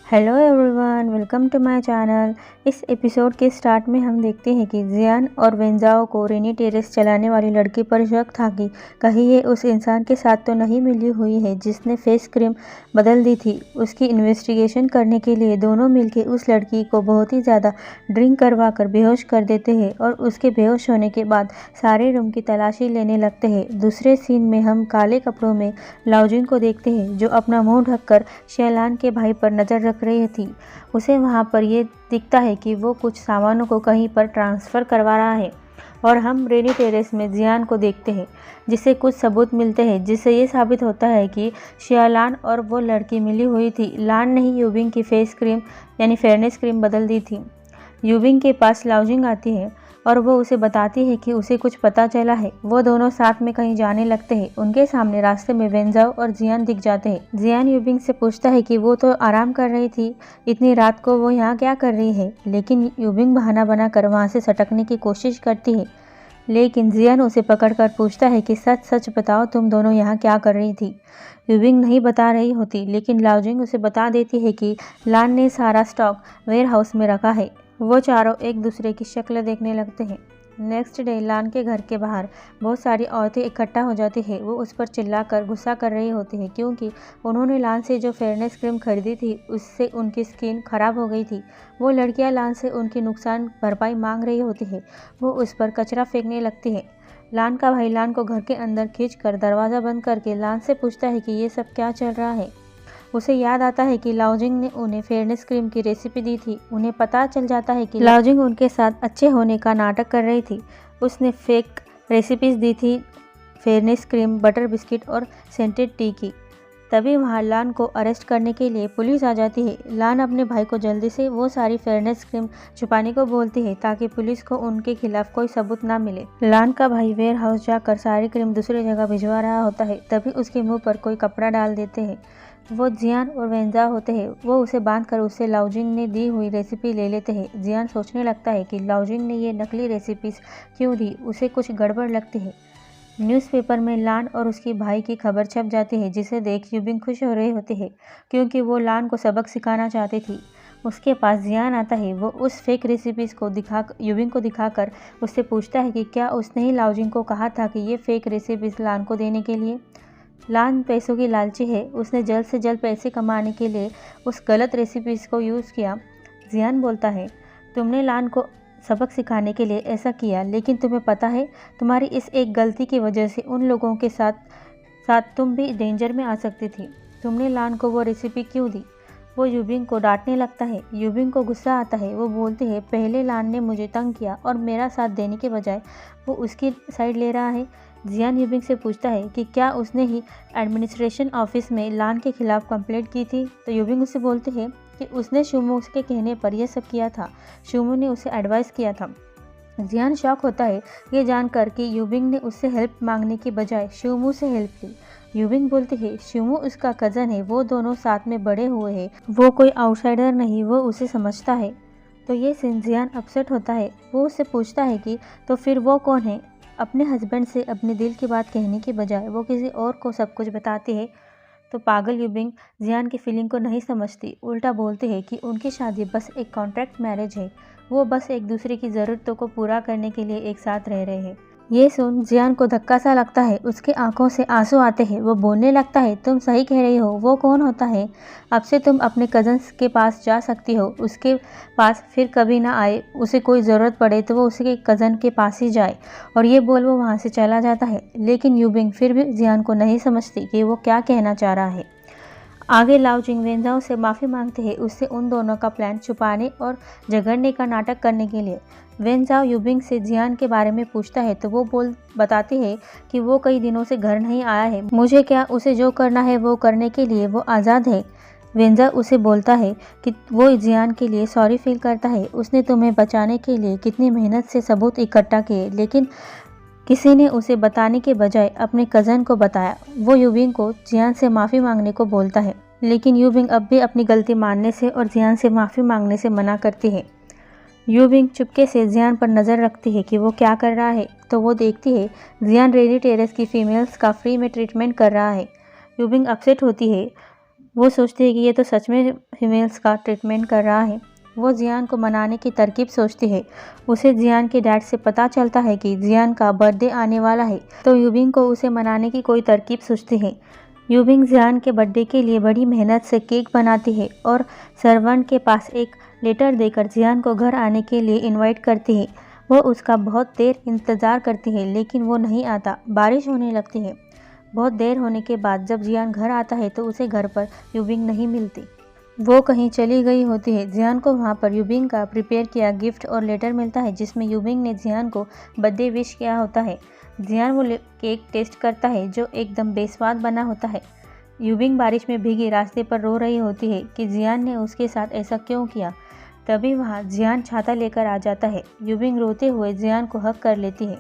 Hello everyone, welcome to my channel. इस episode के start में हम देखते हैं कि जियान और वेंजाओ को रेनी टेरेस चलाने वाली लड़की पर शक था कि कहीं ये उस इंसान के साथ तो नहीं मिली हुई है जिसने फेस क्रीम बदल दी थी। उसकी इन्वेस्टिगेशन करने के लिए दोनों मिलकर उस लड़की को बहुत ही ज़्यादा ड्रिंक करवा कर बेहोश कर देते हैं और उसके बेहोश होने के बाद सारे रूम की तलाशी लेने लगते हैं। दूसरे सीन में हम काले कपड़ों में लाओजिन को देखते हैं जो अपना मुंह ढककर शेलान के भाई पर नज़र रख रही थी। उसे वहां पर यह दिखता है कि वो कुछ सामानों को कहीं पर ट्रांसफ़र करवा रहा है और हम रेनी टेरेस में जियान को देखते हैं जिससे कुछ सबूत मिलते हैं जिससे ये साबित होता है कि शेलान और वो लड़की मिली हुई थी। लान ने ही यूबिंग की फेस क्रीम यानी फेयरनेस क्रीम बदल दी थी। यूबिंग के पास लाओजिंग आती है और वो उसे बताती है कि उसे कुछ पता चला है। वो दोनों साथ में कहीं जाने लगते हैं। उनके सामने रास्ते में वेंजाओ और जियान दिख जाते हैं। जियान यूबिंग से पूछता है कि वो तो आराम कर रही थी, इतनी रात को वो यहाँ क्या कर रही है, लेकिन यूबिंग बहाना बनाकर वहाँ से सटकने की कोशिश करती है। लेकिन जियान उसे पकड़कर पूछता है कि सच सच बताओ, तुम दोनों यहाँ क्या कर रही थी। यूबिंग नहीं बता रही होती, लेकिन लाओजिंग उसे बता देती है कि लान ने सारा स्टॉक वेयर हाउस में रखा है। वो चारों एक दूसरे की शक्ल देखने लगते हैं। नेक्स्ट डे लान के घर के बाहर बहुत सारी औरतें इकट्ठा हो जाती है। वो उस पर चिल्लाकर गुस्सा कर रही होती है क्योंकि उन्होंने लान से जो फेयरनेस क्रीम खरीदी थी उससे उनकी स्किन खराब हो गई थी। वो लड़कियां लान से उनकी नुकसान भरपाई मांग रही होती है। वो उस पर कचरा फेंकने लगती है। लान का भाई लान को घर के अंदर खींचकर दरवाज़ा बंद करके लान से पूछता है कि ये सब क्या चल रहा है। उसे याद आता है कि लाओजिंग ने उन्हें फेयरनेस क्रीम की रेसिपी दी थी। उन्हें पता चल जाता है कि लाओजिंग उनके साथ अच्छे होने का नाटक कर रही थी। उसने फेक रेसिपीज दी थी फेयरनेस क्रीम, बटर बिस्किट और सेंटेड टी की। तभी वहाँ लान को अरेस्ट करने के लिए पुलिस आ जाती है। लान अपने भाई को जल्दी से वो सारी फेयरनेस क्रीम छुपाने को बोलती है ताकि पुलिस को उनके खिलाफ कोई सबूत ना मिले। लान का भाई वेयर हाउस जाकर सारी क्रीम दूसरी जगह भिजवा रहा होता है। तभी उसके मुंह पर कोई कपड़ा डाल देते हैं। वो जियान और वेंजा होते हैं। वो उसे बांधकर उससे लाओजिंग ने दी हुई रेसिपी ले लेते हैं। जियान सोचने लगता है कि लाओजिंग ने ये नकली रेसिपीज क्यों दी, उसे कुछ गड़बड़ लगती है। न्यूज़पेपर में लान और उसके भाई की खबर छप जाती है जिसे देख यूबिंग खुश हो रही होती है क्योंकि वो लान को सबक सिखाना चाहती थी। उसके पास जियान आता है। वो उस फेक रेसिपीज़ को यूबिंग को दिखाकर उससे पूछता है कि क्या उसने ही लाओजिंग को कहा था कि ये फेक रेसिपीज़ लान को देने के लिए। लान पैसों की लालची है। उसने जल्द से जल्द पैसे कमाने के लिए उस गलत रेसिपीज़ को यूज़ किया। जियान बोलता है, तुमने लान को सबक सिखाने के लिए ऐसा किया, लेकिन तुम्हें पता है तुम्हारी इस एक गलती की वजह से उन लोगों के साथ साथ तुम भी डेंजर में आ सकती थी। तुमने लान को वो रेसिपी क्यों दी। वो यूबिंग को डांटने लगता है। यूबिंग को गुस्सा आता है। वो बोलती है, पहले लान ने मुझे तंग किया और मेरा साथ देने के बजाय वो उसकी साइड ले रहा है। जियान यूबिंग से पूछता है कि क्या उसने ही एडमिनिस्ट्रेशन ऑफिस में लान के खिलाफ कंप्लेंट की थी। तो यूबिंग उसे बोलते हैं कि उसने शूमो के कहने पर यह सब किया था। शूमो ने उसे एडवाइस किया था। जियान शॉक होता है ये जानकर कि यूबिंग ने उससे हेल्प मांगने के बजाय शूमो से हेल्प ली। यूबिंग बोलती है, शूमो उसका कज़न है, वो दोनों साथ में बड़े हुए हैं, वो कोई आउटसाइडर नहीं, वो उसे समझता है। तो ये सीन जियान अपसेट होता है। वो उससे पूछता है कि तो फिर वो कौन है। अपने हस्बैंड से अपने दिल की बात कहने के बजाय वो किसी और को सब कुछ बताती है। तो पागल यूबिंग जियान की फीलिंग को नहीं समझती, उल्टा बोलते हैं कि उनकी शादी बस एक कॉन्ट्रैक्ट मैरिज है। वो बस एक दूसरे की ज़रूरतों को पूरा करने के लिए एक साथ रह रहे हैं। ये सुन जियान को धक्का सा लगता है। उसके आंखों से आंसू आते हैं। वो बोलने लगता है, तुम सही कह रही हो, वो कौन होता है। अब से तुम अपने कज़न्स के पास जा सकती हो, उसके पास फिर कभी ना आए। उसे कोई ज़रूरत पड़े तो वो उसके कज़न के पास ही जाए। और ये बोल वो वहाँ से चला जाता है। लेकिन यूबिंग फिर भी जियान को नहीं समझती कि वो क्या कहना चाह रहा है। आगे लाओजिंग वेंजाओ से माफ़ी मांगते हैं उससे उन दोनों का प्लान छुपाने और झगड़ने का नाटक करने के लिए। वेंजाओ यूबिंग से जियान के बारे में पूछता है तो वो बताती है कि वो कई दिनों से घर नहीं आया है। मुझे क्या, उसे जो करना है वो करने के लिए वो आज़ाद है। वेंजा उसे बोलता है कि वो जियान के लिए सॉरी फील करता है। उसने तुम्हें बचाने के लिए कितनी मेहनत से सबूत इकट्ठा किए, लेकिन किसी ने उसे बताने के बजाय अपने कज़न को बताया। वो यूबिंग को जियान से माफ़ी मांगने को बोलता है, लेकिन यूबिंग अब भी अपनी गलती मानने से और जियान से माफ़ी मांगने से मना करती है। यूबिंग चुपके से जियान पर नज़र रखती है कि वो क्या कर रहा है। तो वो देखती है जियान रेनी टेरेस की फीमेल्स का फ्री में ट्रीटमेंट कर रहा है। यूबिंग अपसेट होती है। वो सोचती है कि ये तो सच में फीमेल्स का ट्रीटमेंट कर रहा है। वो जियान को मनाने की तरकीब सोचती है। उसे जियान के डैड से पता चलता है कि जियान का बर्थडे आने वाला है, तो यूबिंग को उसे मनाने की कोई तरकीब सोचती है। यूबिंग जियान के बर्थडे के लिए बड़ी मेहनत से केक बनाती है और सर्वेंट के पास एक लेटर देकर जियान को घर आने के लिए इनवाइट करती है। वो उसका बहुत देर इंतज़ार करती है, लेकिन वो नहीं आता। बारिश होने लगती है। बहुत देर होने के बाद जब जियान घर आता है तो उसे घर पर यूबिंग नहीं मिलती। वो कहीं चली गई होती है। जियान को वहाँ पर यूबिंग का प्रिपेयर किया गिफ्ट और लेटर मिलता है, जिसमें यूबिंग ने जियान को बर्थडे विश किया होता है। जियान वो केक टेस्ट करता है जो एकदम बेस्वाद बना होता है। यूबिंग बारिश में भीगी रास्ते पर रो रही होती है कि जियान ने उसके साथ ऐसा क्यों किया। तभी वहाँ जियान छाता लेकर आ जाता है। यूबिंग रोते हुए जियान को हग कर लेती है।